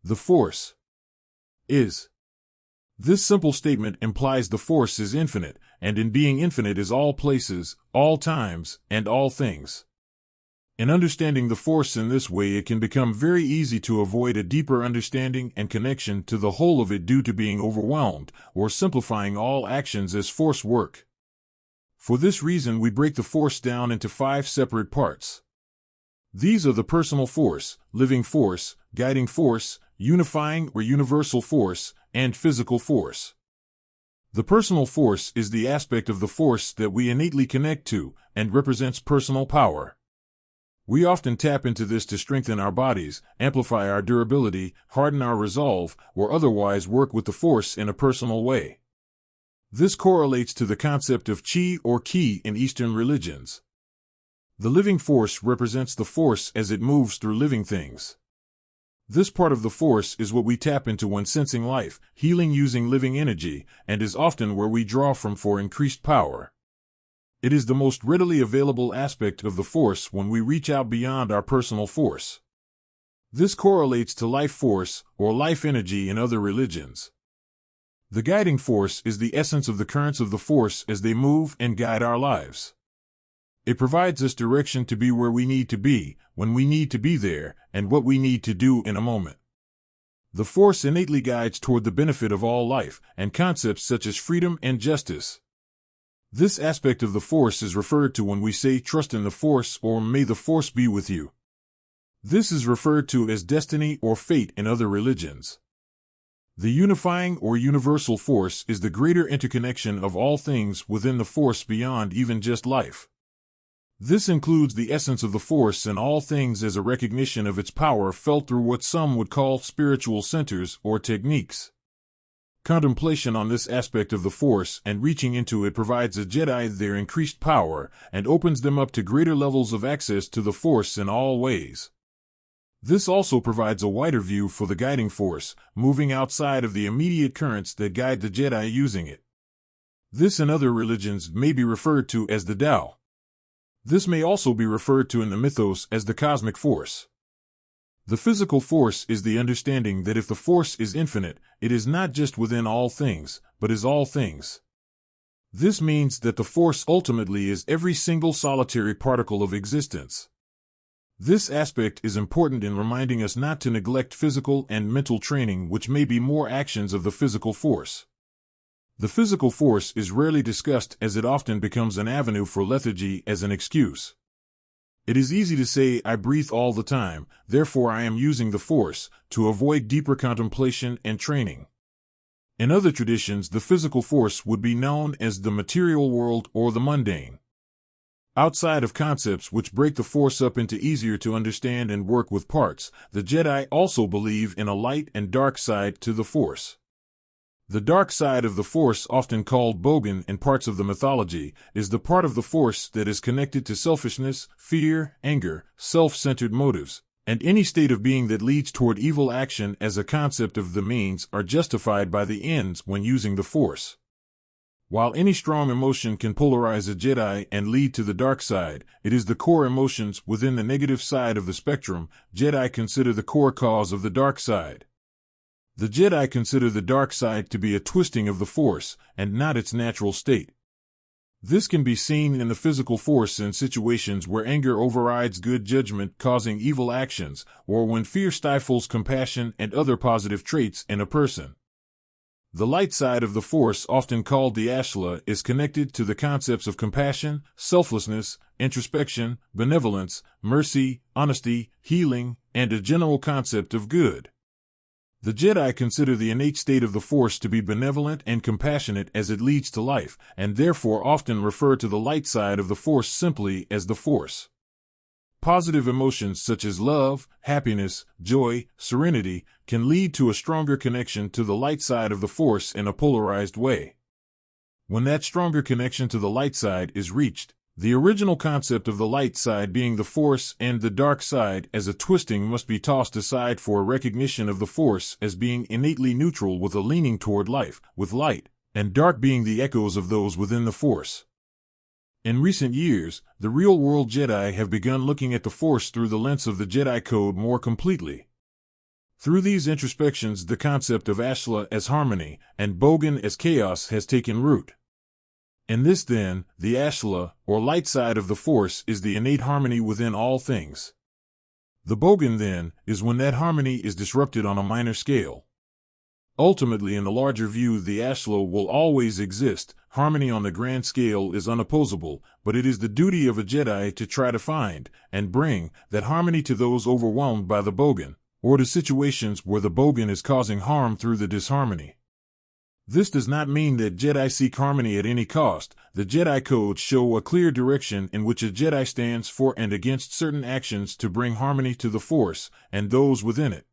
The Force is. This simple statement implies the Force is infinite, and in being infinite is all places, all times, and all things. In understanding the Force in this way, it can become very easy to avoid a deeper understanding and connection to the whole of it due to being overwhelmed or simplifying all actions as Force work. For this reason, we break the Force down into 5 separate parts. These are the personal force, living force, guiding force, unifying or universal force, and physical force. The personal force is the aspect of the Force that we innately connect to and represents personal power. We often tap into this to strengthen our bodies, amplify our durability, harden our resolve, or otherwise work with the Force in a personal way. This correlates to the concept of chi or ki in Eastern religions. The living force represents the Force as it moves through living things. This part of the Force is what we tap into when sensing life, healing using living energy, and is often where we draw from for increased power. It is the most readily available aspect of the Force when we reach out beyond our personal force. This correlates to life force or life energy in other religions. The guiding force is the essence of the currents of the Force as they move and guide our lives. It provides us direction to be where we need to be, when we need to be there, and what we need to do in a moment. The Force innately guides toward the benefit of all life, and concepts such as freedom and justice. This aspect of the Force is referred to when we say trust in the Force or may the Force be with you. This is referred to as destiny or fate in other religions. The unifying or universal force is the greater interconnection of all things within the Force beyond even just life. This includes the essence of the Force in all things as a recognition of its power felt through what some would call spiritual centers or techniques. Contemplation on this aspect of the Force and reaching into it provides a Jedi their increased power and opens them up to greater levels of access to the Force in all ways. This also provides a wider view for the guiding force, moving outside of the immediate currents that guide the Jedi using it. This in other religions may be referred to as the Tao. This may also be referred to in the mythos as the cosmic force. The physical force is the understanding that if the Force is infinite, it is not just within all things, but is all things. This means that the Force ultimately is every single solitary particle of existence. This aspect is important in reminding us not to neglect physical and mental training, which may be more actions of the physical force. The physical force is rarely discussed as it often becomes an avenue for lethargy as an excuse. It is easy to say, I breathe all the time, therefore I am using the Force, to avoid deeper contemplation and training. In other traditions, the physical force would be known as the material world or the mundane. Outside of concepts which break the Force up into easier to understand and work with parts, the Jedi also believe in a light and dark side to the Force. The dark side of the Force, often called Bogan in parts of the mythology, is the part of the Force that is connected to selfishness, fear, anger, self-centered motives, and any state of being that leads toward evil action as a concept of the means are justified by the ends when using the Force. While any strong emotion can polarize a Jedi and lead to the dark side, it is the core emotions within the negative side of the spectrum Jedi consider the core cause of the dark side. The Jedi consider the dark side to be a twisting of the Force, and not its natural state. This can be seen in the physical force in situations where anger overrides good judgment, causing evil actions, or when fear stifles compassion and other positive traits in a person. The light side of the Force, often called the Ashla, is connected to the concepts of compassion, selflessness, introspection, benevolence, mercy, honesty, healing, and a general concept of good. The Jedi consider the innate state of the Force to be benevolent and compassionate as it leads to life, and therefore often refer to the light side of the Force simply as the Force. Positive emotions such as love, happiness, joy, serenity can lead to a stronger connection to the light side of the Force in a polarized way. When that stronger connection to the light side is reached, the original concept of the light side being the Force and the dark side as a twisting must be tossed aside for a recognition of the Force as being innately neutral with a leaning toward life, with light and dark being the echoes of those within the Force. In recent years, the Real World Jedi have begun looking at the Force through the lens of the Jedi Code more completely. Through these introspections, the concept of Ashla as harmony and Bogan as chaos has taken root. In this, then, the Ashla, or light side of the Force, is the innate harmony within all things. The Bogan, then, is when that harmony is disrupted on a minor scale. Ultimately, in the larger view, the Ashla will always exist. Harmony on the grand scale is unopposable, but it is the duty of a Jedi to try to find and bring that harmony to those overwhelmed by the Bogan, or to situations where the Bogan is causing harm through the disharmony. This does not mean that Jedi seek harmony at any cost. The Jedi codes show a clear direction in which a Jedi stands for and against certain actions to bring harmony to the Force and those within it.